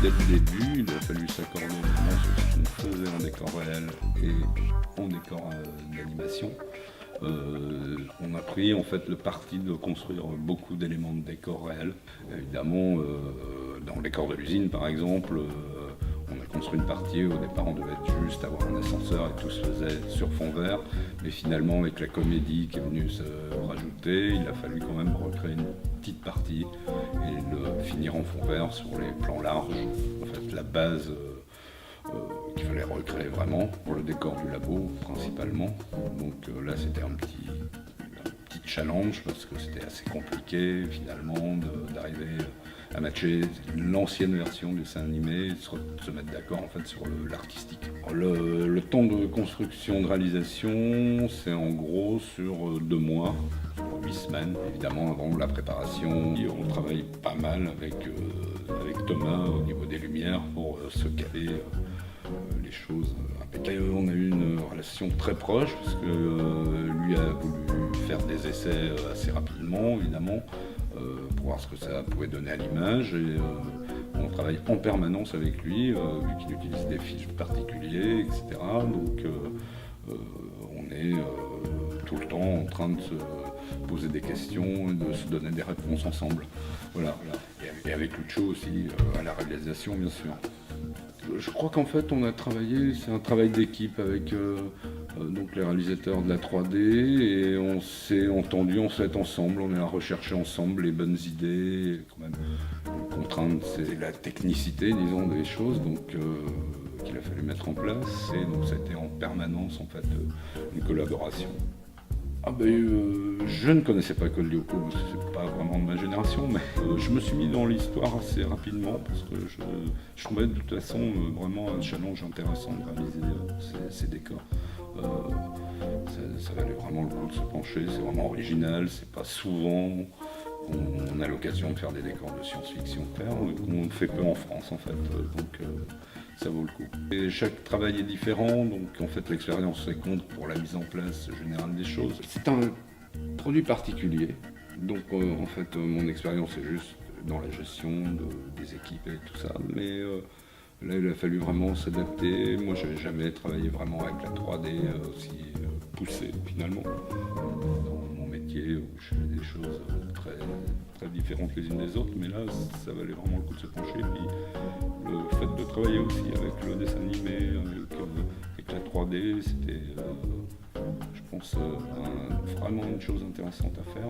dès le début, il a fallu s'accorder vraiment sur ce qu'on faisait en décor réel et en décor d'animation. On a pris en fait le parti de construire beaucoup d'éléments de décor réel. Évidemment, dans le décor de l'usine par exemple, on a construit une partie, au départ on devait juste avoir un ascenseur et tout se faisait sur fond vert, mais finalement avec la comédie qui est venue se rajouter, il a fallu quand même recréer une petite partie et le finir en fond vert sur les plans larges, en fait la base qu'il fallait recréer vraiment pour le décor du labo principalement. Donc là c'était un petit challenge parce que c'était assez compliqué finalement d'arriver à matcher l'ancienne version du dessin animé, de se mettre d'accord en fait sur l'artistique. Le temps de construction, de réalisation, c'est en gros sur 2 mois, sur 8 semaines. Évidemment avant la préparation, on travaille pas mal avec Thomas au niveau des lumières pour se caler les choses impeccables. On a eu une relation très proche parce que lui a voulu faire des essais assez rapidement évidemment pour voir ce que ça pouvait donner à l'image et on travaille en permanence avec lui vu qu'il utilise des fiches particuliers, etc. Donc on est tout le temps en train de se poser des questions et de se donner des réponses ensemble. Voilà. Et avec Lucho aussi à la réalisation bien sûr. Je crois qu'en fait on a travaillé, c'est un travail d'équipe avec donc les réalisateurs de la 3D et on s'est entendu, on s'est ensemble, on a recherché ensemble les bonnes idées, quand même une contrainte c'est la technicité disons des choses donc qu'il a fallu mettre en place et donc c'était en permanence en fait une collaboration. Je ne connaissais pas Code Lyoko, parce que c'est pas vraiment de ma génération, mais je me suis mis dans l'histoire assez rapidement parce que je trouvais de toute façon vraiment un challenge intéressant de réaliser ces décors. Ça valait vraiment le coup de se pencher, c'est vraiment original, c'est pas souvent qu'on a l'occasion de faire des décors de science-fiction qu'on fait peu en France en fait, donc ça vaut le coup. Et chaque travail est différent, donc en fait l'expérience compte pour la mise en place générale des choses. C'est un produit particulier, donc en fait mon expérience est juste dans la gestion des équipes et tout ça, mais là il a fallu vraiment s'adapter. Moi j'avais jamais travaillé vraiment avec la 3D aussi poussée finalement. Dans mon métier où je fais des choses très différentes les unes des autres, mais là ça valait vraiment le coup de se pencher. Puis le fait de travailler aussi avec le dessin animé, avec la 3D, c'était, je pense, vraiment une chose intéressante à faire.